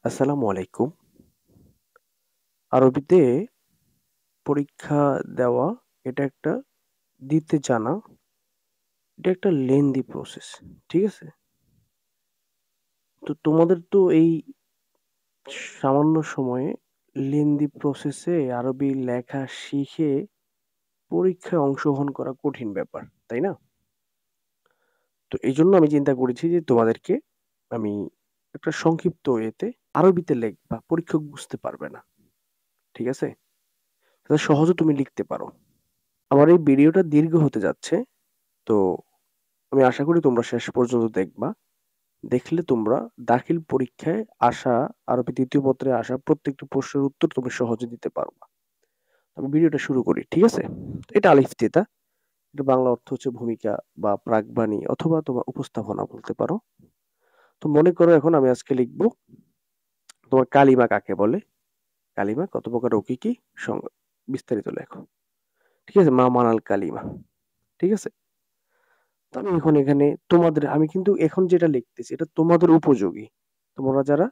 আসসালামু আলাইকুম। আরবিতে পরীক্ষা দেওয়া এটা একটা দিতে জানা, এটা একটা লেন্দি প্রসেস। ঠিক আছে? তো তোমাদের তো এই সামান্য সময়ে লেন্দি প্রসেসে আরবি লেখা শিখে পরীক্ষায় অংশগ্রহণ করা কঠিন ব্যাপার, তাই না? তো এইজন্য আমি চিন্তা করেছি যে তোমাদেরকে আমি একটা সংক্ষিপ্ত ওয়েতে আরবিতে লিখবা, পরীক্ষক বুঝতে পারবে না। ঠিক আছে? যাতে সহজে তুমি লিখতে পারো। আমার এই ভিডিওটা দীর্ঘ হতে যাচ্ছে। তো আমি আশা করি তোমরা শেষ পর্যন্ত দেখবা। দেখলে তোমরা দাখিল পরীক্ষায় আসা আরবি ২য় পত্রে আসা প্রত্যেকটি প্রশ্নের উত্তর তুমি সহজে দিতে পারবা। আমি ভিডিওটা শুরু করি। ঠিক আছে? এটা আলিফ তিতা। এটা বাংলা অর্থ হচ্ছে ভূমিকা বা প্রাকবাণী অথবা তোমার উপস্থাপনা বলতে পারো। তো মনে করো এখন আমি আজকে লিখব তোমার কালিমা কাকে বলে? কালিমা কত প্রকার ও কি কি? বিস্তারিত লেখো। ঠিক আছে? মা মানাল কালিমা। ঠিক আছে? তো আমি এখন এখানে আমি কিন্তু এখন যেটা লিখতেছি এটা তোমাদের উপযোগী। তোমরা যারা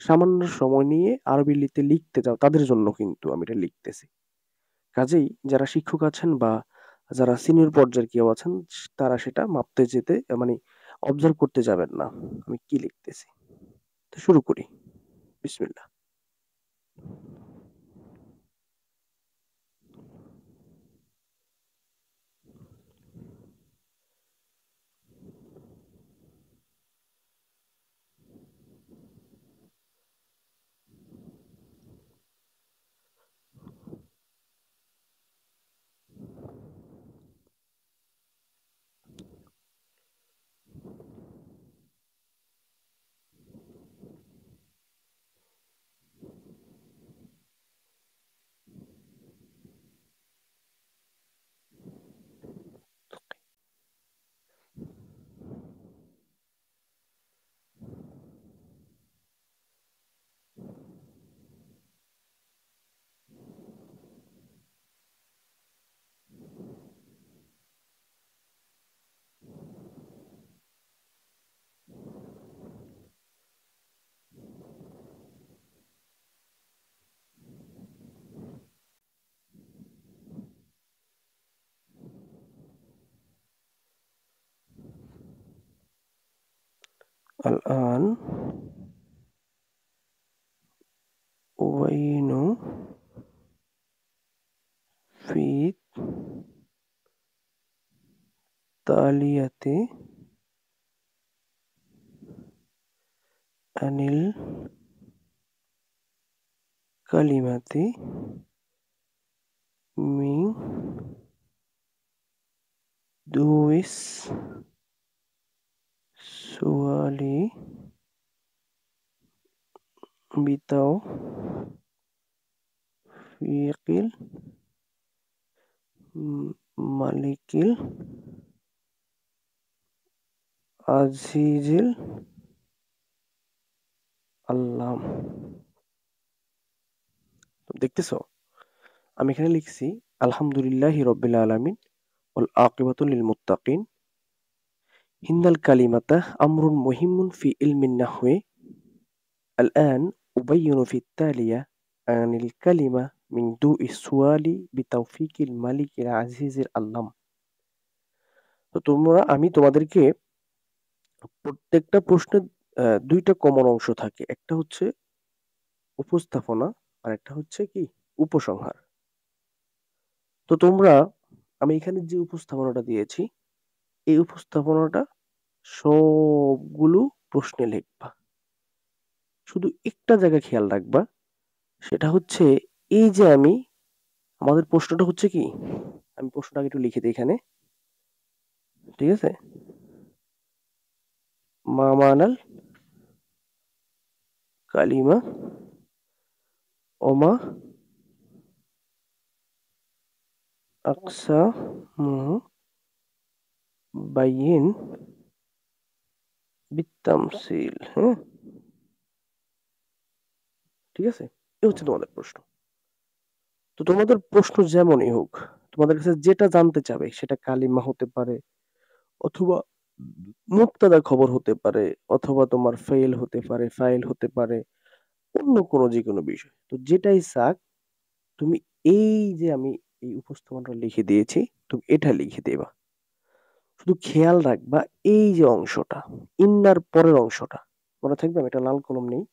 সামান্য সময় নিয়ে আরবি লিখতে চাও তাদের জন্য কিন্তু আমি এটা লিখতেছি। কাজেই যারা শিক্ষক আছেন বা যারা সিনিয়র পর্যায়ের কেউ আছেন তারা সেটা মাপতে যেতে মানে অবজার্ভ করতে যাবেন না। আমি কি লিখতেছি। তো শুরু করি। বিসমিল্লাহ। الآن أبين في التالية عن الكلمة من دويس سؤالي بتوفيق الملك العزيز العلام। দেখতেছো আমি এখানে লিখছি আলহামদুলিল্লাহি রব্বিল আলামিন ওয়াল আকিবাতু লিল মুত্তাকিন হিন্দাল কালিমাতা আমরুন মুহিম্মুন ফি ইলমিন নাহওয়ে الآن أبين في التالية عن الكلمة من ضوء السؤال بتوفيق الملك العزيز العلام। তো আমি তোমাদেরকে প্রত্যেকটা প্রশ্নের দুইটা কমন অংশ থাকে। একটা হচ্ছে উপস্থাপনা আর একটা হচ্ছে কি উপসংহার। তো আমি এখানে যে উপস্থাপনাটা দিয়েছি এই উপস্থাপনাটা সবগুলো প্রশ্নে লিখবা। শুধু একটা জায়গা খেয়াল রাখবা সেটা হচ্ছে এই যে আমাদের প্রশ্নটা হচ্ছে কি আমি প্রশ্নটা আগে একটু লিখে দিই এখানে। ঠিক আছে? মা মানাল কালিমা ওমা আকসা মুহু বাইয়িন বিত্তামসিল। হ্যাঁ? ঠিক আছে? এই হচ্ছে তোমাদের প্রশ্ন। তো তোমাদের প্রশ্ন যেমনই হোক, তোমাদের কাছে যেটা জানতে চাবে সেটা কালিমা হতে পারে অথবা মুক্তাদা খবর হতে পারে অথবা তোমার ফেইল হতে পারে, ফাইল হতে পারে অন্য কোনো যেকোনো বিষয়। তো যেটাই থাক তুমি এই যে আমি এই উপস্থাপনটা লিখে দিয়েছি, তুমি এটা লিখে দিবা। শুধু খেয়াল রাখবা এই যে অংশটা, ইন্নার পরের অংশটা। মনে থাকবে? আমি একটা লাল কলম নেই।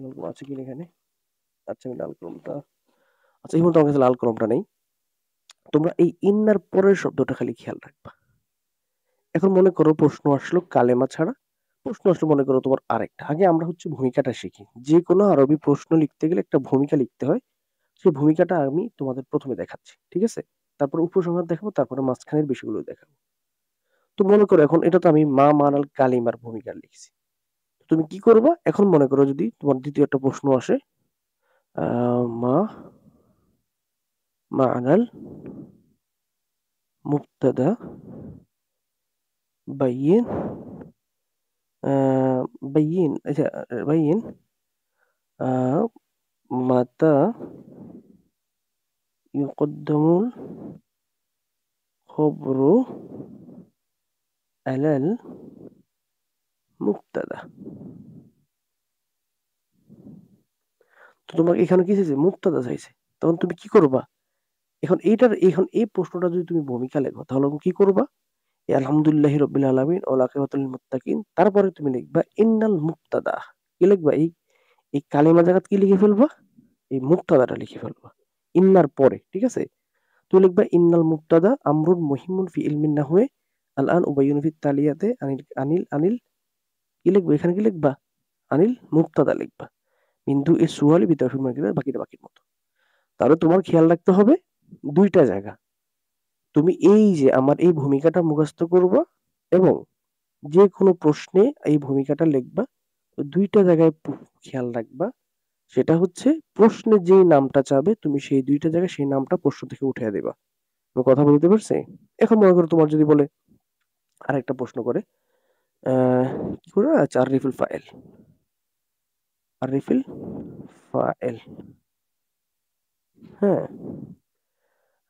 লাল কলম আছে কিনা এখানে? আচ্ছা আমি লাল কলমটা আচ্ছা এই মুহূর্তে আমার কাছে লাল কলমটা নেই। তোমরা এই ইন্নার পরের শব্দটা খালি খেয়াল রাখবা। এখন মনে করো প্রশ্ন আসলো কালেমা ছাড়া। প্রশ্ন আসলো মনে করো তোমার আরেকটা। আগে আমরা হচ্ছে ভূমিকাটা শিখি। যেকোনো আরবি প্রশ্ন লিখতে গেলে একটা ভূমিকা লিখতে হয়। সেই ভূমিকাটা আমি তোমাদের ১ম এ দেখাচ্ছি। ঠিক আছে? তারপরে উপসংহার দেখাবো, তারপরে মাঝখানের বিষয়গুলো দেখাবো। তো মনে করো এখন এটা তো আমি মা মানাল কালিমার ভূমিকা লিখছি। তুমি কি করবা? এখন মনে করো যদি তোমার ২য় একটা প্রশ্ন আসে, আ মা মা'নাল মুবতাদা বাইয়িন আ বাইয়িন আচ্ছা বাইয়িন আ মাতা ইউকদ্দামুল খবরু আলাল মুবতাদা। তো তোমাকে এখানে কি চাইছে? মুবতাদা চাইছে। তখন তুমি কি করবা? এখন এই প্রশ্নটা যদি তুমি ভূমিকা লেখো তাহলে কি করবা? এই আলহামদুলিল্লাহি রাব্বিল আলামিন ওয়াল আকিবাতুল লিল মুত্তাকিন তারপরে তুমি লিখবা ইন্নাল মুবতাদা। কি লিখবা? এই কালিমা জায়গাতে কি লিখে ফেলবা? এই মুবতাদাটা লিখে ফেলবা। ইন্নার পরে, ঠিক আছে? তুমি লিখবা ইন্নাল মুবতাদা আমরুন মুহিম্মুন ফি ইলমিন নাহওয়ে আল আন উবাইয়িনু ফিত তালিয়াতে আনিল কি লিখবা? এখানে কি লিখবা? আনিল মুবতাদা লিখবা। কিন্তু এ সুয়ালি বিতাফিল মার্কিনা বাকিটা বাকির মতো। তাহলে তোমার খেয়াল রাখতে হবে ২ টা জায়গা। তুমি এই যে আমার এই ভূমিকাটা মুখস্থ করবা এবং যেকোনো প্রশ্নে এই ভূমিকাটা লিখবা। তো ২ টা জায়গায় খেয়াল রাখবা। সেটা হচ্ছে প্রশ্নে যেই নামটা চাবে তুমি সেই ২ টা জায়গায় সেই নামটা প্রশ্ন থেকে উঠাইয়া দিবা। আমি কথা বলতে পারছি? এখন মনে করো তোমার যদি বলে আরেকটা প্রশ্ন করে আ কি করে? আচ্ছা আররিফুল ফাইল। আররিফিল ফাইল। হ্যাঁ?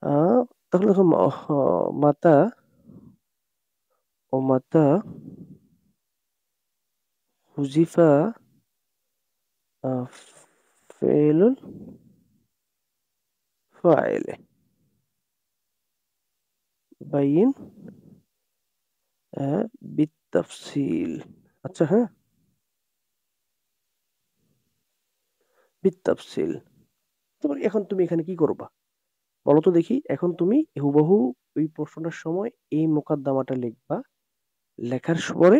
আ তাহলে দেখো মাতা ও মাতা হুজিফা আ ফেইলুল ফাইলে বাইয়িন বিত্তাফসিল। আচ্ছা হ্যাঁ? বিত্তাফসিল। তারপর এখন তুমি এখানে কি করবা? বলো তো দেখি। এখন তুমি হুবহু ওই প্রশ্নটার সময় এই মোকদ্দমাটা লিখবা। লেখার পরে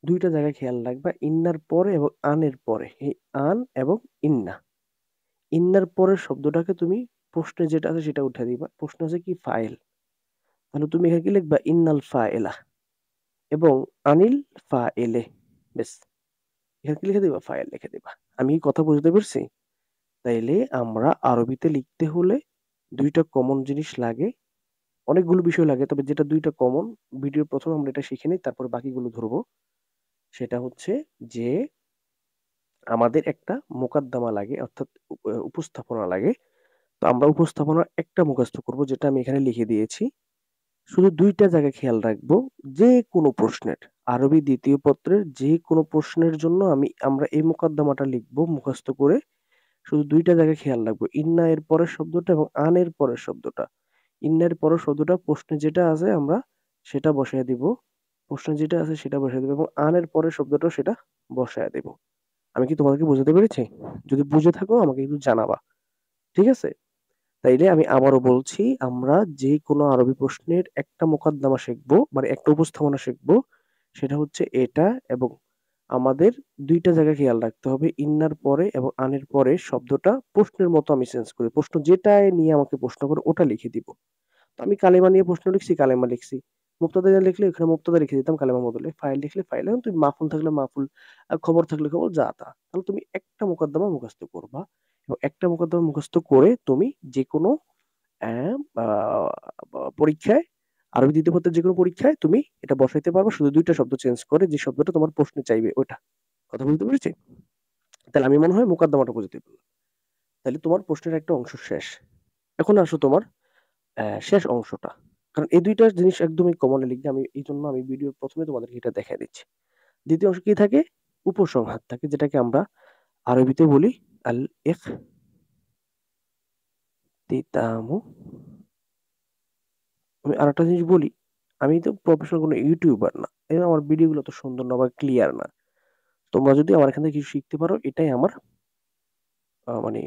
২ টা জায়গায় খেয়াল রাখবা। ইন্নার পরে এবং আনের পরে। এই আন এবং ইন্না। ইন্নার পরের শব্দটাকে তুমি প্রশ্নে যেটা আছে সেটা উঠায় দিবা। প্রশ্ন আছে কি? ফাইল। তাহলে তুমি এখানে কি লিখবা? ইন্নাল ফাইলা এবং আনিল ফাইলে। ব্যাস। এখানে কি লিখে দিবা? ফাইল লিখে দিবা। আমি কি কথা বুঝতে পারছি? তাইলে আমরা আরবিতে লিখতে হলে ২ টা কমন জিনিস লাগে। অনেকগুলো বিষয় লাগে। তবে যেটা ২ টা কমন ভিডিওর ১ম এ আমরা এটা শিখে নেই। তারপর বাকিগুলো ধরবো। সেটা হচ্ছে যে আমাদের একটা মোকদ্দমা লাগে অর্থাৎ উপস্থাপনা লাগে। তো আমরা উপস্থাপনার একটা মুখস্থ করব যেটা আমি এখানে লিখে দিয়েছি। শুধু ২ টা জায়গায় খেয়াল রাখবো। যেকোনো প্রশ্নের আরবি ২য় পত্রের যেকোনো প্রশ্নের জন্য আমরা এই মোকদ্দমাটা লিখবো মুখস্থ করে। শুধু ২ টা জায়গায় খেয়াল রাখবো। ইন্না এর পরের শব্দটা এবং আন এর পরের শব্দটা। ইন্না এর পরের শব্দটা প্রশ্নে যেটা আছে আমরা সেটা বসায় দিব। প্রশ্নে যেটা আছে সেটা বসায় দিব এবং আন এর পরের শব্দটাও সেটা বসায় দেব। আমি কি তোমাদেরকে বোঝাতে পেরেছি? যদি বুঝে থাকো আমাকে একটু জানাবা। ঠিক আছে? তাইলে আমি আবারও বলছি, আমরা যেকোনো আরবি প্রশ্নের একটা মোকদ্দমা শিখবো, মানে একটা উপস্থাপনা শিখবো। সেটা হচ্ছে এটা এবং আমাদের ২ টা জায়গায় খেয়াল রাখতে হবে। ইন্নার পরে এবং আনের পরে শব্দটা প্রশ্নের মতো আমি চেঞ্জ করি। প্রশ্ন যেটায় নিয়ে আমাকে প্রশ্ন করে ওটা লিখে দিব। তো আমি কালেমা নিয়ে প্রশ্ন লিখছি, কালেমা লিখছি। মুবতাদা নিয়ে লিখলে ওখানে মুবতাদা লিখে দিতাম কালেমার বদলে। ফাইল লিখলে ফাইল। এখন তুমি মাফুল থাকলে মাফুল, খবর থাকলে খবর যা তা। তাহলে তুমি একটা মোকদ্দমা মুখস্থ করবা এবং একটা মোকদ্দমা মুখস্থ করে তুমি যেকোনো অ্যা আ পরীক্ষায় আরবি ২য় পত্রের যেকোনো পরীক্ষায় তুমি এটা বসাইতে পারবা শুধু ২ টা শব্দ চেঞ্জ করে যে শব্দটা তোমার প্রশ্নে চাইবে ওইটা। কথা বুঝতে পেরেছি? তাহলে আমি মনে হয় মোকদ্দমাটা বুঝাতে পারলাম। তাহলে তোমার প্রশ্নের একটা অংশ শেষ। এখন আসো তোমার শেষ অংশটা। কারণ এই ২ টা জিনিস একদমই কমনে লিখবে। এইজন্য আমি ভিডিওর ১ম এ তোমাদেরকে এটা দেখায় দিচ্ছি। ২য় অংশে কি থাকে? উপসংহার থাকে যেটাকে আমরা আরবিতে বলি আল ইখতিতামু। আমি আরেকটা জিনিস বলি, আমি তো প্রফেশনাল কোনো ইউটিউবার না। এই জন্য আমার ভিডিওগুলো তো সুন্দর না বা ক্লিয়ার না। তোমরা যদি আমার এখান থেকে কিছু শিখতে পারো এটাই আমার মানে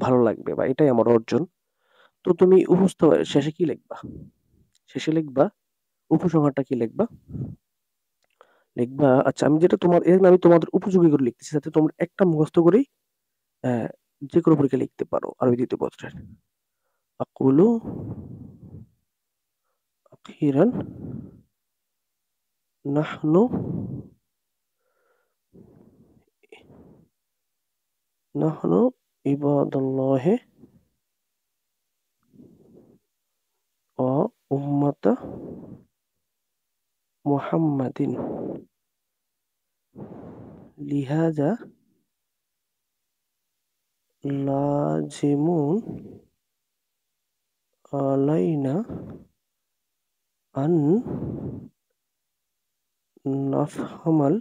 ভালো লাগবে বা এটাই আমার অর্জন। তো তুমি শেষে কি লিখবা? শেষে লিখবা উপসংহারটা কি লিখবা? লিখবা আচ্ছা আমি যেটা তোমার এখানে আমি তোমাদের উপযোগী করে লিখতেছি যাতে তোমরা একটা মুখস্থ করেই আহ, যে কোনো পরীক্ষা লিখতে পারো আরবি দ্বিতীয় পত্রের। আকুলু আখিরান নাহনু নাহনু ইবাদুল্লাহি ওয়া উম্মাতা মুহাম্মাদিন লিহাজা লাজিমুন আলাইনা আন নাফহামাল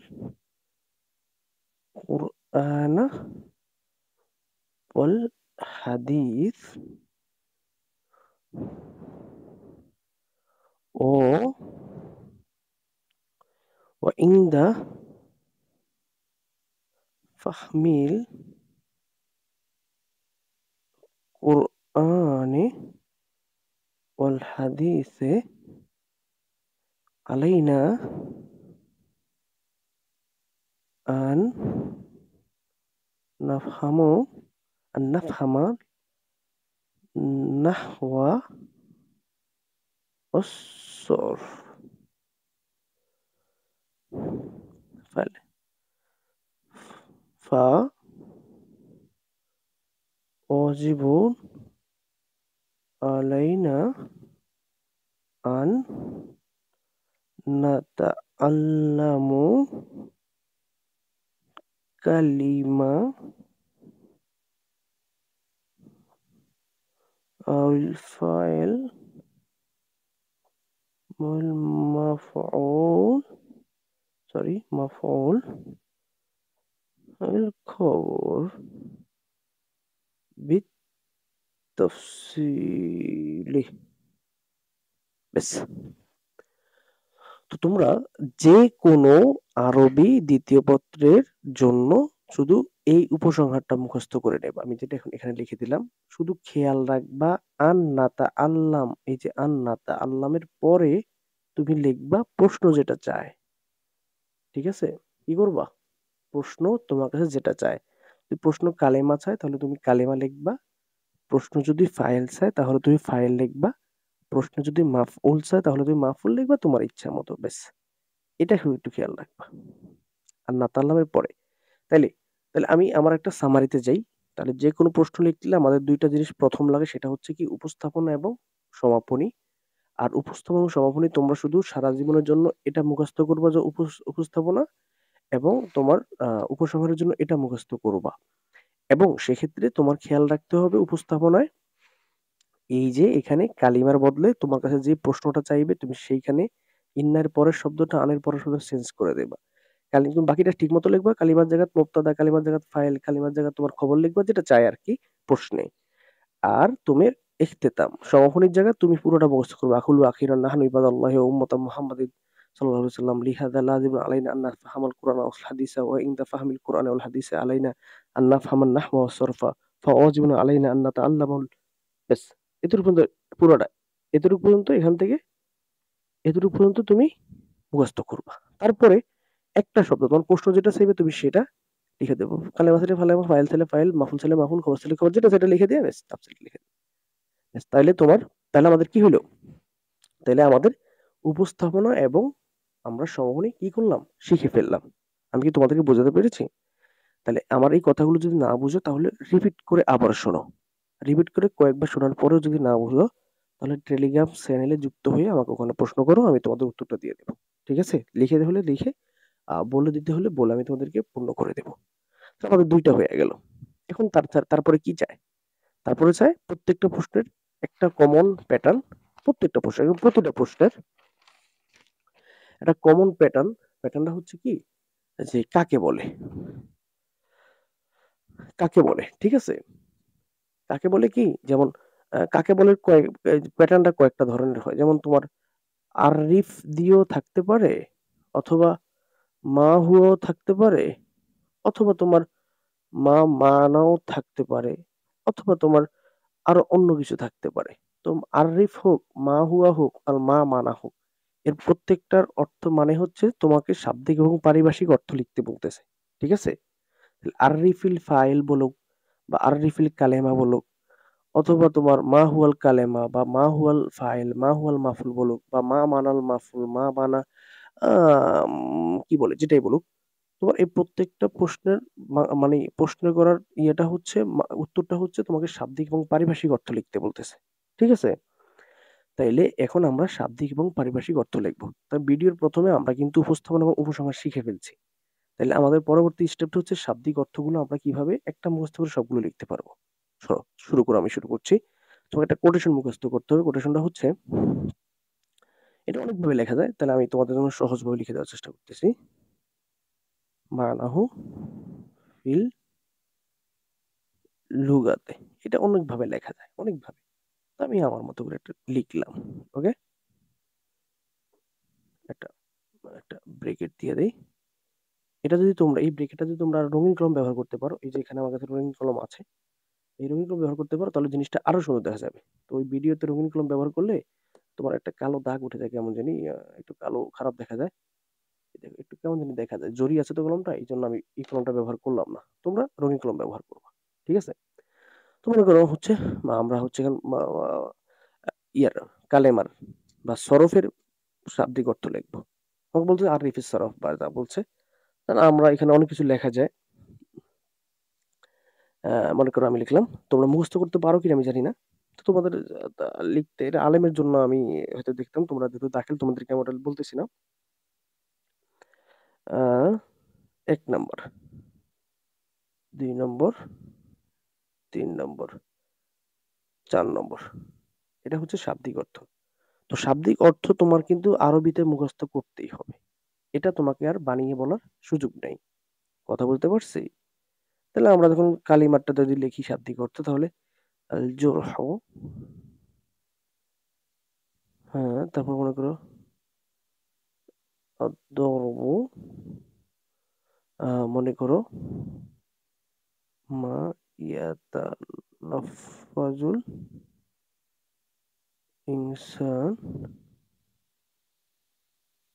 কুরআনা ওয়াল হাদিস ও ওয়া ইনদা ফাহমিল কুরআনি ওয়াল হাদিসে আলাইনা আন নাফহামু আন নাফহামা নাহওয়া ওয়াস-সরফ। فواجب علينا أن نتعلم كلمة أو الفعل والمفعول مفعول الخبر بالتفصيل بس। তো তোমরা যে কোনো আরবি দ্বিতীয় পত্রের জন্য শুধু এই উপসংহারটা মুখস্থ করে নেবা। আমি যেটা এখন এখানে লিখে দিলাম। শুধু খেয়াল রাখবা আন্নাতা আল্লাম, এই যে আন্নাতা আল্লামের পরে তুমি লিখবা প্রশ্ন যেটা চায়। ঠিক আছে? কি করবা? প্রশ্ন তোমার কাছে যেটা চায়। যদি প্রশ্ন কালেমা চায় তাহলে তুমি কালেমা লিখবা। প্রশ্ন যদি ফাইল চায় তাহলে তুমি ফাইল লিখবা। প্রশ্ন যদি মাফউল চায় তাহলে তুমি মাফউল লিখবা তোমার ইচ্ছা মতো। ব্যাস। এটা শুধু একটু খেয়াল রাখবা। আর নাতাল্লামের পরে। তাইলে তাহলে আমি আমার একটা সামারিতে যাই। তাহলে যে কোনো প্রশ্ন লিখলে আমাদের ২ টা জিনিস ১ম লাগে সেটা হচ্ছে কি উপস্থাপনা এবং সমাপনী। আর উপস্থাপনা এবং সমাপনী তোমরা শুধু সারা জীবনের জন্য এটা মুখস্থ করবা যে উপস্থাপনা এবং তোমার উপসংহারের জন্য এটা মুখস্থ করবা। এবং সেক্ষেত্রে তোমার খেয়াল রাখতে হবে উপস্থাপনায় এই যে এখানে কালিমার বদলে তোমার কাছে যে প্রশ্নটা চাইবে তুমি সেইখানে ইন্নার পরের শব্দটা আনের পরের শব্দ চেঞ্জ করে দেবা। তুমি বাকিটা ঠিকমতো লিখবা। কালিমার জায়গাত মুবতাদা, কালিমার জায়গাত ফাইল, কালিমার জায়গাত তোমার খবর লিখবা যেটা চাই আরকি প্রশ্নে। আর তুমি ইখতিতাম সমাপনীর জায়গায় তুমি পুরোটা মুখস্থ করবা। আকুলু আখিরান নাহনু ইবাদাল্লাহি ওয়া উম্মাতাম মুহাম্মাদিন সাল্লাল্লাহু আলাইহি ওয়াসাল্লাম লিহাযা লাযিমুন আলাইনা আন নাফহামাল কুরআনা ওয়াল হাদিসা ওয়া ইনদা ফাহমিল কুরআনি ওয়াল হাদিসা আলাইনা আন নাফহামান নাহওয়া ওয়াস সরফা ফাওয়াজিবুন আলাইনা আন নাতাআল্লামাল ব্যাস। এতটুকু পর্যন্ত পুরোটা। এতটুকু পর্যন্ত এখান থেকে এতটুকু পর্যন্ত তুমি মুখস্থ করবা। তারপরে একটা শব্দ তোমার প্রশ্ন যেটা চাইবে তুমি সেটা লিখে দেবো। কালেমা ছেলে ফালেমা, ফাইল ছেলে ফাইল, মাফুল ছেলে মাফুল, খবর ছেলে খবর যেটা সেটা লিখে দিয়ে ব্যাস তাফসীর লিখে দিও। ব্যাস তাহলে আমাদের কি হলো? তাইলে আমাদের উপস্থাপনা এবং আমরা সমাপনী কি করলাম? শিখে ফেললাম। আমি কি তোমাদেরকে বোঝাতে পেরেছি? তাহলে আমার এই কথাগুলো যদি না বুঝো তাহলে রিপিট করে আবার শোনো। রিপিট করে কয়েকবার শোনার পরেও যদি না বুঝো তাহলে টেলিগ্রাম চ্যানেলে যুক্ত হয়ে আমাকে ওখানে প্রশ্ন করো আমি তোমাদের উত্তরটা দিয়ে দেবো। ঠিক আছে? লিখে হলে লিখে বলে দিতে হলে বলে আমি তোমাদেরকে পূর্ণ করে দেবো। তো আমাদের ২ টা হয়ে গেল। এখন তারপরে কি চায়? তারপরে চায় প্রত্যেকটা প্রশ্নের একটা কমন প্যাটার্ন প্রত্যেকটা প্রশ্ন এবং প্রতিটা প্রশ্নের একটা কমন প্যাটার্নটা হচ্ছে কি যে কাকে বলে? কাকে বলে, ঠিক আছে? কাকে বলে কি? যেমন কাকে বলে প্যাটার্নটা কয়েকটা ধরনের হয়। যেমন তোমার আররিফ দিয়েও থাকতে পারে, অথবা মা হুয়াও থাকতে পারে, অথবা তোমার মা মানাও থাকতে পারে, অথবা তোমার আরো অন্য কিছু থাকতে পারে। তো আররিফ হোক, মা হুয়া হোক, আর মা মানা হোক, এর প্রত্যেকটার অর্থ মানে হচ্ছে তোমাকে শাব্দিক এবং পারিভাষিক অর্থ লিখতে বলতেছে। ঠিক আছে? আররিফিল ফাইল বলুক বা আররিফিল কালেমা বলুক, অথবা তোমার মা হুয়াল কালেমা বা মা হুয়াল ফাইল, মা হুয়াল মাফুল বলুক, বা মা মানাল মাফুল, মা মানা কি বলে যেটাই বলুক, তোমার এই প্রত্যেকটা প্রশ্নের মানে প্রশ্ন করার ইয়েটা হচ্ছে উত্তরটা হচ্ছে তোমাকে শাব্দিক এবং পারিভাষিক অর্থ লিখতে বলতেছে। ঠিক আছে? তাইলে এখন আমরা শাব্দিক এবং পারিভাষিক অর্থ লিখবো। তাই ভিডিওর প্রথমে আমরা কিন্তু উপস্থাপন এবং উপসংহার শিখে ফেলছি। তাইলে আমাদের পরবর্তী স্টেপটা হচ্ছে শাব্দিক অর্থগুলো আমরা কিভাবে একটা মুখস্থ করে সবগুলো লিখতে পারবো। শুরু করো, আমি শুরু করছি। তোমাকে একটা কোটেশন মুখস্থ করতে হবে। কোটেশনটা হচ্ছে, এটা অনেকভাবে লেখা যায়, তাহলে আমি তোমাদের জন্য সহজভাবে লিখে দেওয়ার চেষ্টা করতেছি। মানাহু ফিল লুগাতে, এটা অনেকভাবে লেখা যায়, অনেকভাবে। তো আমি আমার মতো করে একটা লিখলাম। ওকে, একটা একটা ব্রেকেট দিয়ে দেই। এটা যদি তোমরা এই ব্রেকেটটা যদি তোমরা রঙিন কলম ব্যবহার করতে পারো, এই যে এখানে আমার কাছে রঙিন কলম আছে, এই রঙিন কলম ব্যবহার করতে পারো, তাহলে জিনিসটা আরো সুন্দর দেখা যাবে। তো ওই ভিডিওতে রঙিন কলম ব্যবহার করলে তোমার একটা কালো দাগ উঠে যায়, কেমন জানি একটু কালো খারাপ দেখা যায়। এই দেখো, একটু কেমন জানি দেখা যায়, জরি আছে তো কলমটা, এই জন্য আমি এই কলমটা ব্যবহার করলাম না। তোমরা রঙিন কলম ব্যবহার করবা। ঠিক আছে? তো মনে করো হচ্ছে আমরা হচ্ছে ইয়ার কালেমার বা সরফের শাব্দিক অর্থ লিখবো। আমাকে বলছে আরিফিস সরফ বা যা বলছে, তাহলে আমরা এখানে অনেক কিছু লেখা যায়। মনে করো আমি লিখলাম, তোমরা মুখস্থ করতে পারো কিনা আমি জানি না। তো তোমাদের লিখতে, এটা আলেমের জন্য আমি হয়তো দেখতাম, তোমরা যেহেতু দাখিল তোমাদেরকে আমি ওটা বলতেছি না। আহ, 1 নম্বর, 2 নম্বর, 3 নম্বর, 4 নম্বর, এটা হচ্ছে শাব্দিক অর্থ। তো শাব্দিক অর্থ তোমার কিন্তু আরবিতে মুখস্থ করতেই হবে, এটা তোমাকে আর বানিয়ে বলার সুযোগ নেই। কথা বলতে পারছি? তাহলে আমরা যখন কালিমারটা যদি লিখি শাব্দিক অর্থ, তাহলে আল জুরহ, হ্যাঁ, তারপর মনে করো আদ-দরবু, মনে করো মা ইয়াতালাফফাজুল ইনসান,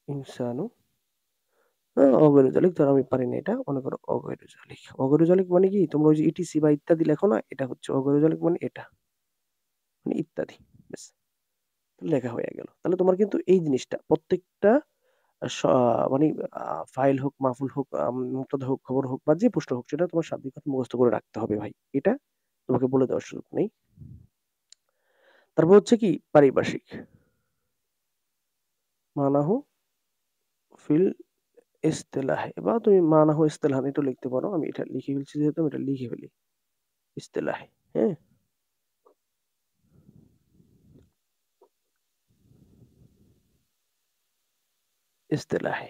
ইনসানু, অগৈরু জালিক, ধর আমি পারি না এটা, মনে করো অগৈরু জালিক। অগৈরু জালিক মানে কি, তোমরা ওই যে ইটিসি বা ইত্যাদি লেখো না, এটা হচ্ছে অগৈরু জালিক মানে এটা, মানে ইত্যাদি। ব্যাস, লেখা হয়ে গেল। তাহলে তোমার কিন্তু এই জিনিসটা প্রত্যেকটা মানে ফাইল হোক, মাহফুল হোক, মুবতাদা হোক, খবর হোক, বা যে প্রশ্ন হোক, সেটা তোমার শাব্দিক অর্থ মুখস্থ করে রাখতে হবে ভাই। এটা তোমাকে বলে দেওয়ার সুযোগ নেই। তারপর হচ্ছে কি পারিভাষিক, মানাহু ফিল ইস্তেলাহে, বা তুমি মানাহু ইস্তেলাহান এটা লিখতে পারো। আমি এটা লিখে ফেলছি যেহেতু, আমি এটা লিখে ফেলি ইস্তেলাহে। হ্যাঁ, ইস্তেলাহে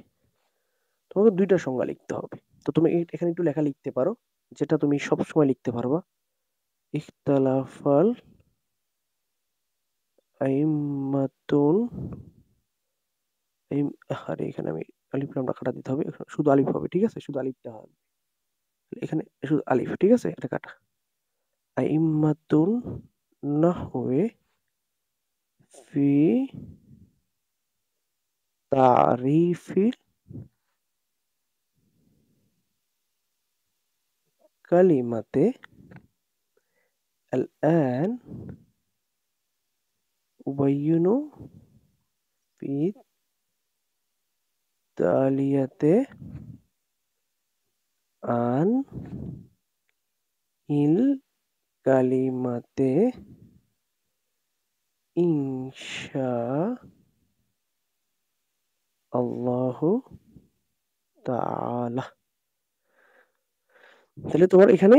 তোমাকে 2টা সংজ্ঞা লিখতে হবে। তো তুমি এখানে একটু লেখা লিখতে পারো, যেটা তুমি সবসময় লিখতে পারবা। ইখতালাফাল আইম্মাতুল আইম, আরে এখানে আমি আলিফ লামটা কাটা দিতে হবে, এখানে শুধু আলিফ হবে। ঠিক আছে? শুধু আলিফটা হবে এখানে, শুধু আলিফ। ঠিক আছে? এটা কাটা। আইম্মাতুন নাহওয়ে ফি তারিফিল কালিমাতে আল-আন উবাইয়িনু ফি তালিয়াতে আন ইল কালিমাতে ইনশা আল্লাহু তাআলা। তাহলে তোমার এখানে,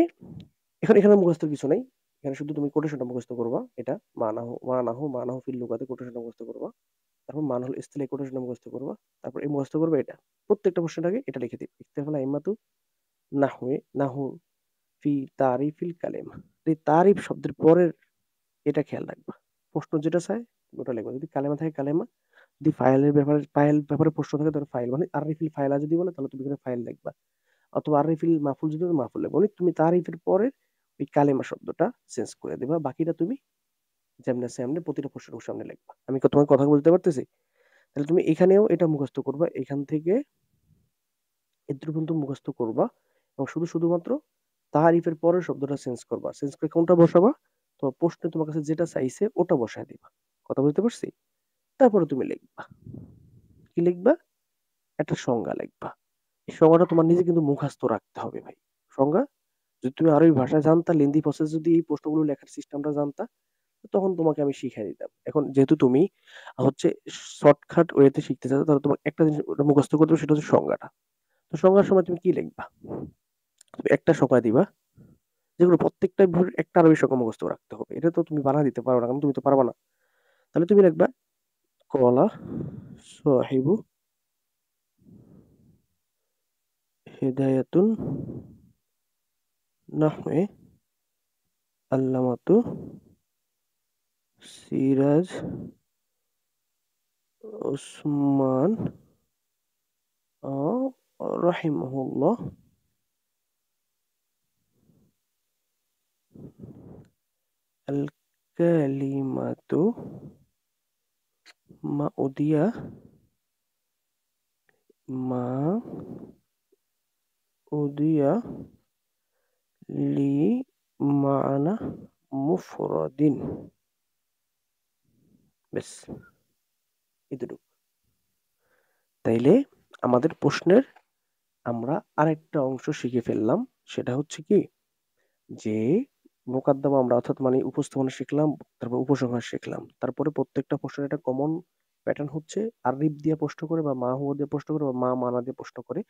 এখানে মুখস্থ কিছু নাই। এখানে শুধু তুমি কোটেশনটা মুখস্থ করবা। এটা মানাহু ফিল লুগাতে কোটেশনটা মুখস্থ করবা। তারপর মানহুল ইস্তিলাহি কোটেশনটা মুখস্থ করবা। তারপর এই মুখস্থ করবে এটা। প্রত্যেকটা প্রশ্নের আগে এটা লিখে দিবে। ইখতিলাফুল আইম্মাতু নাহওয়ে, নাহু ফি তারিফিল কালেমা। এই তারিফ শব্দের পরের এটা খেয়াল রাখবা। প্রশ্ন যেটা চায় ওটা লিখবা। যদি কালেমা থাকে কালেমা, যদি ফাইল ব্যাপারে প্রশ্ন থাকে তাহলে ফাইল মানে আরিফিল ফাইলা যদি বলে তাহলে তুমি এখানে ফাইল লিখবা। অথবা আরিফিল মাহফুল যদি বলে মাহফুল লিখবা। মানে তুমি তারিফের পরে ওই কালেমা শব্দটা চেঞ্জ করে দিবা। বাকিটা তুমি যেমনে সেমনে প্রতিটা প্রশ্নের সামনে লিখবা। আমি তোমাকে কথা বলতে পারতেছি? তাহলে তুমি এখানেও এটা মুখস্থ করবা। এখান থেকে এদুর পর্যন্ত মুখস্থ করবা এবং শুধুমাত্র তারিফের পরের শব্দটা চেঞ্জ করবা। চেঞ্জ করে কোনটা বসাবা? তো প্রশ্নে তোমার কাছে যেটা চাইছে ওটা বসায় দিবা। কথা বুঝতে পারছি? তারপরে তুমি লিখবা। কি লিখবা? একটা সংজ্ঞা লিখবা। এই সংজ্ঞাটা তোমার নিজে কিন্তু মুখস্থ রাখতে হবে ভাই। সংজ্ঞা যদি তুমি আরবি ভাষা জানতা, লেন্দি প্রসেস যদি এই প্রশ্নগুলো লেখার সিস্টেমটা জানতা, তখন তোমাকে আমি শিখাই দিতাম। এখন যেহেতু তুমি হচ্ছে শর্টকাট ওয়েতে শিখতে চাচ্ছ, তাহলে তোমাকে একটা জিনিস মুখস্থ করতে হবে, সেটা হচ্ছে সংজ্ঞাটা। তো সংজ্ঞার সময় তুমি কি লিখবা? তুমি একটা সংজ্ঞা দিবা, যেগুলো প্রত্যেকটা একটা আরবি সংজ্ঞা মুখস্থ রাখতে হবে। এটা তো তুমি বানা দিতে পারো না, কারণ তুমি তো পারবা না। তাহলে তুমি লিখবা কলা সাহিবু হিদায়াতুন নাহয়ে আল্লামাতু সিরাজ উসমান রাহিমাহুল্লাহ আল কালিমাতু মা উদিয়া মা উদিয়া লি মানা মুফরাদিন। বেশ, এতটুকু। তাইলে আমাদের প্রশ্নের আমরা আরেকটা অংশ শিখে ফেললাম। সেটা হচ্ছে কি, যে মোকদ্দমা আমরা অর্থাৎ মানে উপস্থাপনা শিখলাম, তারপর উপসংহার শিখলাম। তারপরে প্রত্যেকটা প্রশ্নের একটা কমন প্যাটার্ন হচ্ছে আররিফ দিয়ে প্রশ্ন করে বা মা হুয়া দিয়ে প্রশ্ন করে বা মা মানা দিয়ে প্রশ্ন করে।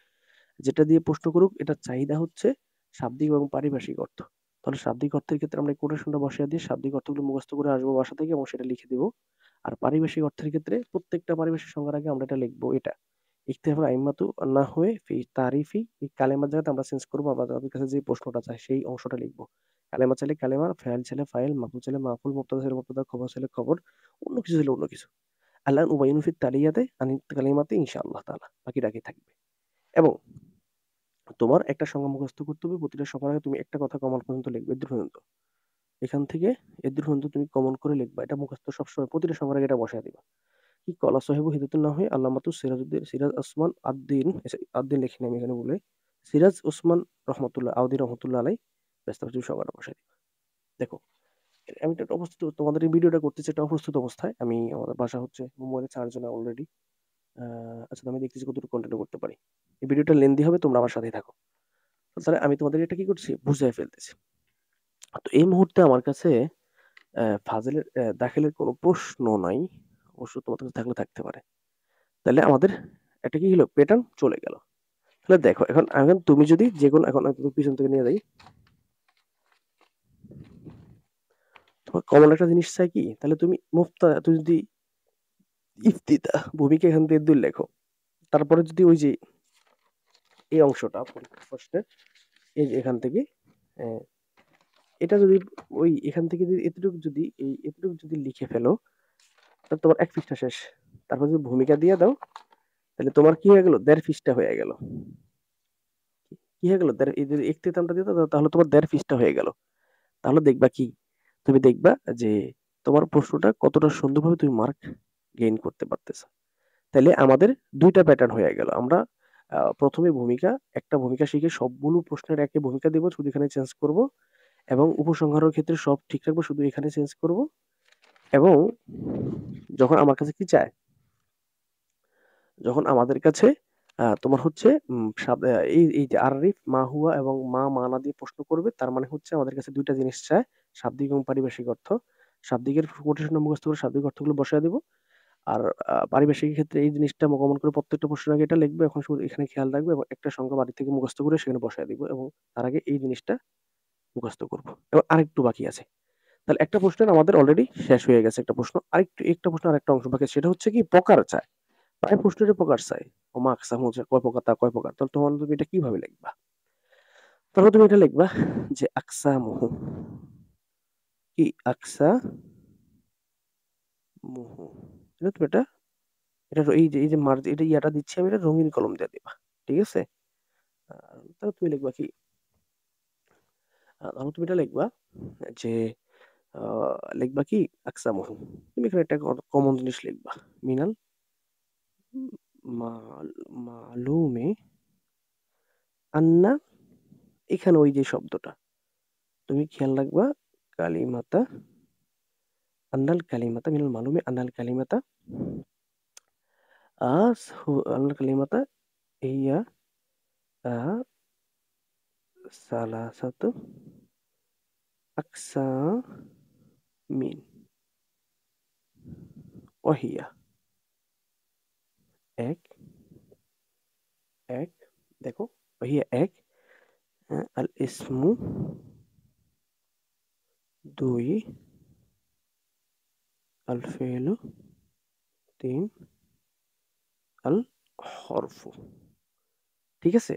যেটা দিয়ে প্রশ্ন করুক এটার চাহিদা হচ্ছে শাব্দিক এবং পারিভাষিক অর্থ। তাহলে শাব্দিক অর্থের ক্ষেত্রে আমরা এই কোটেশনটা বসিয়ে দিয়ে শাব্দিক অর্থগুলো মুখস্থ করে আসবো বাসা থেকে এবং সেটা লিখে দিব। আর পারিভাষিক অর্থের ক্ষেত্রে প্রত্যেকটা পারিভাষিক সংজ্ঞার আগে আমরা এটা লিখবো। এটা ইখতিলাফুল আইম্মাতু না হয়ে ফি তারিফি এই কালেমার জায়গাতে আমরা চেঞ্জ করবো। আমাদের কাছে যে প্রশ্নটা চাই সেই অংশটা লিখবো। কালেমা চাইলে কালেমা, ফাইল চাইলে ফাইল, মাহফুল চাইলে মাহফুল, মুবতাদা চাইলে মুবতাদা, খবর চাইলে খবর, অন্য কিছু চাইলে অন্য কিছু। আল্লাহ উবাইনু ফিত তালিয়াতে আনিত কালিমাতে ইনশাআল্লাহ তাআলা বাকিটা আগে থাকবে। এবং তোমার একটা সংজ্ঞা মুখস্থ করতে হবে। প্রতিটা সংজ্ঞার আগে তুমি একটা কথা কমন পর্যন্ত লিখবে, এদুর পর্যন্ত। এখান থেকে এদুর পর্যন্ত তুমি কমন করে লিখবা। এটা মুখস্থ সবসময় প্রতিটা সংজ্ঞার আগে এটা বসায় দিবা। কি কলা সাহেবু হিদায়াতুন না হয়ে আল্লামাতু সিরাজ ওসমান আদ-দ্বীন, আদ-দ্বীন লিখিনি আমি এখানে ভুলে, সিরাজ ওসমান রহমাতুল্লাহ আউদি রহমাতুল্লাহ আলাই। ব্যস্ত তুমি সংজ্ঞাটা বসায় দিবা। দেখো, আমি তো একটা অবস্থিত তোমাদের এই ভিডিওটা করতেছি একটা অপ্রস্তুত অবস্থায়। আমি আমাদের বাসা হচ্ছে মোবাইলে চার্জ না অলরেডি। আচ্ছা, তো আমি দেখতেছি কতটুকু কন্টিনিউ করতে পারি। এই ভিডিওটা লেন্দি হবে, তোমরা আমার সাথেই থাকো। তাহলে আমি তোমাদের এটা কি করছি বুঝাই ফেলতেছি। তো এই মুহূর্তে আমার কাছে ফাজিলের দাখিলের কোনো প্রশ্ন নাই। অবশ্য তোমাদের কাছে থাকলে থাকতে পারে। তাহলে আমাদের একটা কি হলো, প্যাটার্ন চলে গেল। তাহলে দেখো, এখন এখন তুমি যদি যে কোনো, এখন আমি পিছন থেকে নিয়ে যাই, তোমার কমন একটা জিনিস চাই কি, তাহলে তুমি তুমি যদি ইফতিদা ভূমিকা এখান থেকে দুই লেখো, তারপরে যদি ওই যে এই অংশটা প্রশ্নের এই যে এখান থেকে আহ, এটা যদি ওই এখান থেকে যদি এতটুকু যদি লিখে ফেলো, তাহলে তোমার এক পৃষ্ঠা শেষ। তারপর যদি ভূমিকা দিয়ে দাও, তাহলে তোমার কি হয়ে গেল, ১.৫ পৃষ্ঠা হয়ে গেল। কি হয়ে গেল, এই যদি ইখতিতামটা দিত তাহলে তোমার ১.৫ পৃষ্ঠা হয়ে গেল। তাহলে দেখবা কি, তুমি দেখবা যে তোমার প্রশ্নটা কতটা সুন্দরভাবে তুমি মার্ক গেইন করতে পারতেছো। তাহলে আমাদের দুইটা প্যাটার্ন হয়ে গেল। আমরা প্রথমে একটা ভূমিকা শিখে সবগুলো প্রশ্নের একে ভূমিকা দেবো, শুধু এখানে চেঞ্জ করব। এবং উপসংহারের ক্ষেত্রে সব ঠিক রাখবো, শুধু এখানে চেঞ্জ করব। এবং যখন আমার কাছে কি চায়, যখন আমাদের কাছে তোমার হচ্ছে এই যে আররিফ মা হুয়া এবং মা মানা দিয়ে প্রশ্ন করবে, তার মানে হচ্ছে আমাদের কাছে দুইটা জিনিস চায়, শাব্দিক এবং পারিভাষিক অর্থ। শাব্দিকের কোটেশন মুখস্থ করে শাব্দিক অর্থগুলো বসায় দিব। আর পারিভাষিক ক্ষেত্রে এই জিনিসটা অবলম্বন করে প্রত্যেকটা প্রশ্নের আগে এটা লিখবো। এখন শুধু এখানে খেয়াল রাখবো এবং একটা সংখ্যা বাড়ি থেকে মুখস্থ করে সেখানে বসায় দিব এবং তার আগে এই জিনিসটা মুখস্থ করব। এবং আরেকটু বাকি আছে। তাহলে একটা প্রশ্নের আমাদের অলরেডি শেষ হয়ে গেছে। একটা প্রশ্ন আরেকটু, একটা প্রশ্ন আরেকটা অংশ বাকি আছে, সেটা হচ্ছে কি প্রকার চায়। প্রায় প্রশ্নের প্রকার চাই। ও মা আকসাম হচ্ছে কয় প্রকার, তা কয় প্রকার। তাহলে তোমার তুমি এটা কিভাবে লিখবা? তারপর তুমি এটা লিখবা যে আকসামুহু, কি আকসামুহু, এটা তুমি এটা এই যে মার্জ এটা ইয়াটা দিচ্ছি আমি, এটা রঙিন কলম দিয়ে দিবা। ঠিক আছে? তাহলে তুমি লিখবা কি, তাহলে তুমি এটা লিখবা যে লিখবা কি আকসামুহু। তুমি এখানে একটা কমন জিনিস লিখবা, মিনাল মাল মালুমে আন্না, এখানে ওই যে শব্দটা তুমি খেয়াল রাখবা, কালিমাতা আন্নাল কালিমাতা মিনাল মালুমে আন্নাল কালিমাতা আন্নাল কালিমাতা ইয়া আ সালাসাতু আকসামিন ওয়াহিয়া, এক এক দেখো, ওয়াহিয়া এক, আল ইসমু দুই, আল ফেলু তিন, আল হরফু। ঠিক আছে?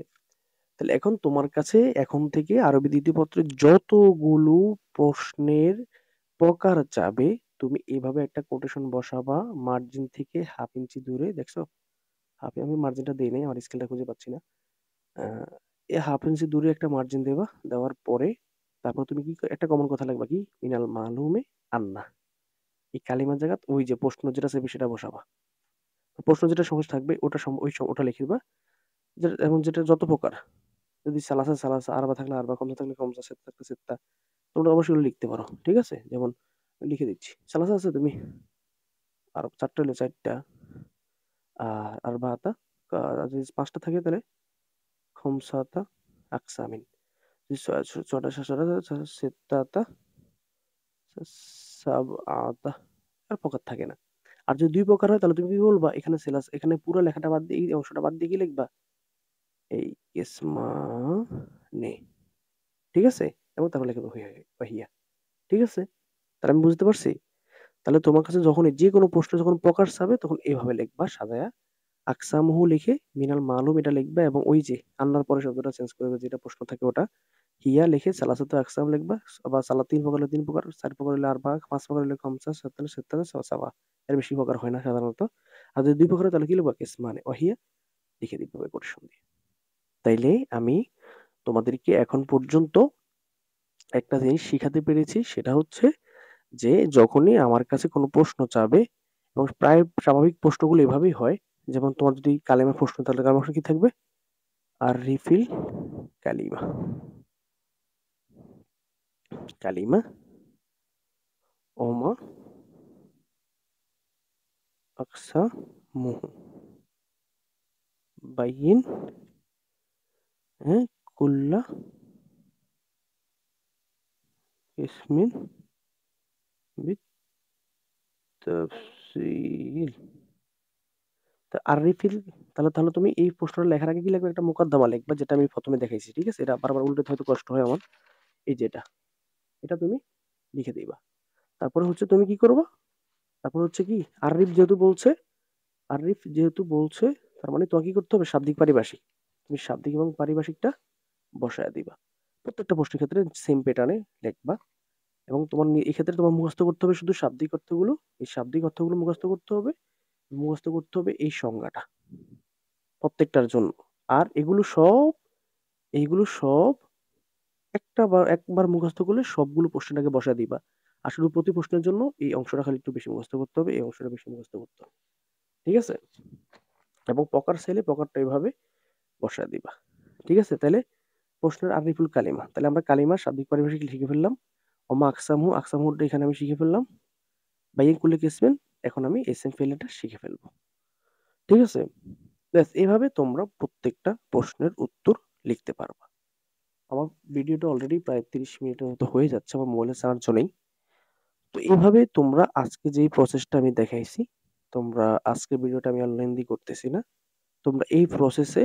তাহলে এখন তোমার কাছে এখন থেকে আরবি দ্বিতীয় পত্রে যতগুলো প্রশ্নের প্রকার চাবে, তুমি এভাবে একটা কোটেশন বসাবা, মার্জিন থেকে হাফ ইঞ্চি দূরে, দেখছো? আমি মার্জিনটা দেই নাই, আমার স্কেলটা খুঁজে পাচ্ছি না। এই হাফ ইঞ্চি দূরে একটা মার্জিন দেবা, দেওয়ার পরে তারপর তুমি কি একটা কমন কথা লাগবা, কি মিনাল মালুমে আন্না, এই কালিমার জায়গা ওই যে প্রশ্ন যেটা আছে সেটা বসাবা। প্রশ্ন যেটা সহজ থাকবে ওটা ওটা লিখে দিবা, এবং যেটা যত প্রকার, যদি সালাসা সালাসা, আরবা থাকলে আরবা, কমসা থাকলে কমসা, সেত্তা থাকলে সেত্তা, তোমরা অবশ্যই ওগুলো লিখতে পারো। ঠিক আছে? যেমন লিখে দিচ্ছি, সালাসা আছে তুমি, আর চারটা হলে চারটা, আর আরবাতা যদি পাঁচটা থাকে তাহলে খমসাতা আকসামিন, যদি ছটা সাতটা সেত্তাতা সাবআতা, আর প্রকার থাকে না। আর যদি দুই প্রকার হয় তাহলে তুমি কি বলবা, এখানে সেলাস, এখানে পুরো লেখাটা বাদ দিয়ে এই অংশটা বাদ দিয়ে কি লিখবা, এই ইসমা নে। ঠিক আছে? এবং তারপর লিখে ওয়াহিয়া। ঠিক আছে? তাহলে আমি বুঝতে পারছি। তাহলে তোমার কাছে যখন যে কোনো প্রশ্ন যখন প্রকাশ চাবে তখন এইভাবে লিখবা সাজায়া, আকসামুহু লিখে মিনাল মালুম এটা লিখবা, এবং ওই যে আন্নার পরে শব্দটা চেঞ্জ করে যেটা প্রশ্ন থাকে ওটা, হিয়া লিখে সালাসাতু আকসাম লিখবা, বা সালাত তিন প্রকার হলে তিন প্রকার, চার প্রকার হলে আরবা, পাঁচ প্রকার হলে খামসা, সাত হলে সাত্তা, সাবা, এর বেশি প্রকার হয় না সাধারণত। আর যদি দুই প্রকার হয় তাহলে কি লিখবা, কিসমানে ওয়াহিয়া, লিখে দিতে হবে কোটেশন দিয়ে। তাইলে আমি তোমাদেরকে এখন পর্যন্ত একটা জিনিস শিখাতে পেরেছি, সেটা হচ্ছে যে যখনই আমার কাছে কোনো প্রশ্ন চাবে, এবং প্রায় স্বাভাবিক প্রশ্নগুলো এভাবেই হয়, যেমন তোমার যদি কালেমা প্রশ্ন, তাহলে কালেমা কি থাকবে, আর রিফিল কালিমা, কালিমা ওমা আকসা মুহু, বাইয়িন, হ্যাঁ, কুল্লা ইসমিন বিতাফসিল। তা আররিফিল, তাহলে তাহলে তুমি এই প্রশ্নটা লেখার আগে কি লিখবে, একটা মোকদ্দমা লিখবা, যেটা আমি প্রথমে দেখাইছি। ঠিক আছে? এটা বারবার উল্টাতে হয়তো কষ্ট হয় আমার, এই যেটা, এটা তুমি লিখে দিবা। তারপরে হচ্ছে তুমি কি করবা, তারপর হচ্ছে কি, আররিফ যেহেতু বলছে, আররিফ যেহেতু বলছে, তার মানে তোমাকে কি করতে হবে, শাব্দিক পারিভাষিক, তুমি শাব্দিক এবং পারিভাষিকটা বসায় দিবা। প্রত্যেকটা প্রশ্নের ক্ষেত্রে সেম প্যাটার্নে লিখবা, এবং তোমার এক্ষেত্রে তোমার মুখস্থ করতে হবে শুধু শাব্দিক অর্থগুলো, এই শাব্দিক অর্থগুলো মুখস্থ করতে হবে, মুখস্থ করতে হবে এই সংজ্ঞাটা প্রত্যেকটার জন্য। আর এইগুলো সব একবার মুখস্থ করলে সবগুলো প্রশ্নের আগে বসায় দিবা। আর শুধু প্রতি প্রশ্নের জন্য এই অংশটা খালি একটু বেশি মুখস্থ করতে হবে, এই অংশটা বেশি মুখস্থ করতে হবে। ঠিক আছে? এবং প্রকার চাইলে প্রকারটা এভাবে বসায় দিবা। ঠিক আছে? তাহলে প্রশ্নের আররিফুল কালিমা, তাহলে আমরা কালিমার শাব্দিক পারিভাষিক লিখে ফেললাম। ওমা আকসামহু, আকসামহুটা এখানে আমি শিখে ফেললাম। বাইয়িন কুল্লি কিসমিন, এখন আমি এসএম ফেলেটা শিখে ফেলবো। ঠিক আছে? ব্যাস এভাবে তোমরা প্রত্যেকটা প্রশ্নের উত্তর লিখতে পারবা। আমার ভিডিওটা অলরেডি প্রায় ৩০ মিনিটের মতো হয়ে যাচ্ছে, আমার মোবাইলে চার্জও নেই। তো এইভাবে তোমরা আজকে যেই প্রসেসটা আমি দেখাইছি, তোমরা আজকের ভিডিওটা আমি আর লেন্দি করতেছি না। তোমরা এই প্রসেসে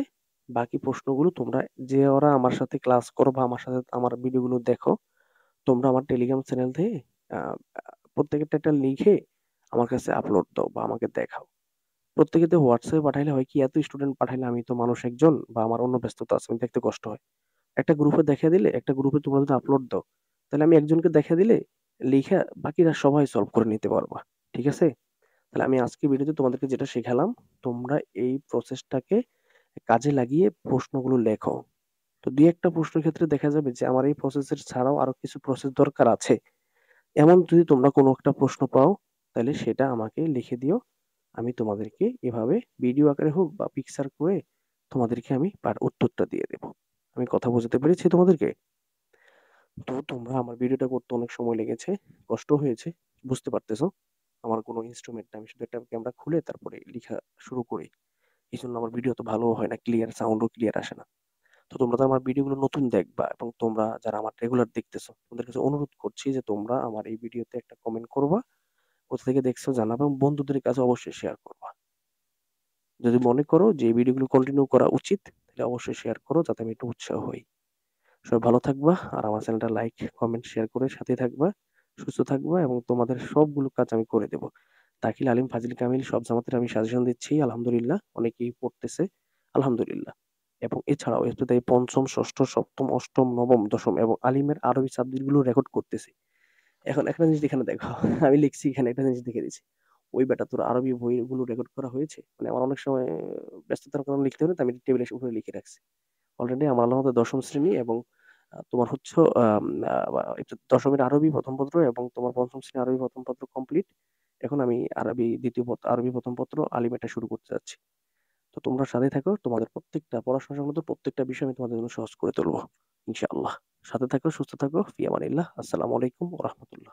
বাকি প্রশ্নগুলো তোমরা, যে ওরা আমার সাথে ক্লাস করো বা আমার সাথে আমার ভিডিওগুলো দেখো, তোমরা আমার টেলিগ্রাম চ্যানেল থেকে প্রত্যেকেরটা একটা লিখে আমার কাছে আপলোড দাও বা আমাকে দেখাও। প্রত্যেকে তো হোয়াটসঅ্যাপে পাঠাইলে হয় কি, এত স্টুডেন্ট পাঠাইলে আমি তো মানুষ একজন, বা আমার অন্য ব্যস্ততা আছে, আমি দেখতে কষ্ট হয়। একটা গ্রুপে দেখায় দিলে, একটা গ্রুপে তোমরা যদি আপলোড দাও, তাহলে আমি একজনকে দেখায় দিলে লিখা বাকিরা সবাই সলভ করে নিতে পারবা। ঠিক আছে? তাহলে আমি আজকের ভিডিওতে তোমাদেরকে যেটা শিখালাম, তোমরা এই প্রসেসটাকে কাজে লাগিয়ে প্রশ্নগুলো লেখো। তো ২-১ টা প্রশ্নের ক্ষেত্রে দেখা যাবে যে আমার এই প্রসেসের ছাড়াও আরো কিছু প্রসেস দরকার আছে। এমন যদি তোমরা কোনো একটা প্রশ্ন পাও, তাহলে সেটা আমাকে লিখে দিও। আমি তোমাদেরকে এভাবে ভিডিও আকারে হোক বা পিকচার করে তোমাদেরকে আমি উত্তরটা দিয়ে দেব। আমি কথা বোঝাতে পেরেছি তোমাদেরকে? তো তোমরা আমার ভিডিওটা করতে অনেক সময় লেগেছে, কষ্ট হয়েছে, বুঝতে পারতেছো। আমার কোনো ইনস্ট্রুমেন্ট না। আমি শুধু একটা ক্যামেরা খুলে তারপরে লিখা শুরু করি। এজন্য আমার ভিডিও অত ভালোও হয় না, ক্লিয়ার সাউন্ডও ক্লিয়ার আসে না। তো তোমরা তো আমার ভিডিওগুলো নতুন দেখবা এবং তোমরা যারা আমার রেগুলার দেখতেছো, তোমাদের কাছে অনুরোধ করছি যে তোমরা আমার এই ভিডিওতে একটা কমেন্ট করবা। কোথা থেকে দেখছো জানাবা এবং বন্ধুদের কাছে অবশ্যই শেয়ার করবা। যদি মনে করো যে এই ভিডিওগুলো কন্টিনিউ করা উচিত, তাহলে অবশ্যই শেয়ার করো যাতে আমি একটু উৎসাহ হই। সবাই ভালো থাকবা আর আমার চ্যানেলটা লাইক, কমেন্ট, শেয়ার করে সাথেই থাকবা। সুস্থ থাকবা এবং তোমাদের সবগুলো কাজ আমি করে দেব। তাকিল আলিম, ফাজিল কামিল সব জামাতের আমি সাজেশন দিচ্ছি আলহামদুলিল্লাহ। অনেকেই পড়তেছে আলহামদুলিল্লাহ। এবং এছাড়াও ইফতেদায়ী ৫ম, ৬ষ্ঠ, ৭ম, ৮ম, ৯ম, ১০ম এবং আলিমের আরবি সাবজেক্ট গুলো রেকর্ড করতেছি। এখন একটা জিনিস এখানে দেখো, আমি লিখছি এখানে একটা জিনিস লিখে দিছি। ওই বেটা তোর আরবি বইগুলো রেকর্ড করা হয়েছে? মানে আমার অনেক সময় ব্যস্ততার কারণে লিখতে হয় না, তো আমি টেবিলের উপরে লিখে রাখছি। অলরেডি আমার আল্লাহর মতে ১ম শ্রেণী এবং তোমার হচ্ছে আম আ এটা ১ম এর আরবি ১ম পত্র এবং তোমার ৫ম শ্রেণীর আরবি ১ম পত্র কমপ্লিট। এখন আমি আরবি ১ম পত্র আলিম এটা শুরু করতে যাচ্ছি। তো তোমরা সাথেই থাকো। তোমাদের প্রত্যেকটা পড়াশোনা সংক্রান্ত প্রত্যেকটা বিষয় আমি তোমাদের জন্য সহজ করে তুলব। ইনশাআল্লাহ। সাথে থাকো, সুস্থ থাকো। ফি আমানিল্লাহ। আসসালামু আলাইকুম ওয়া রাহমাতুল্লাহ।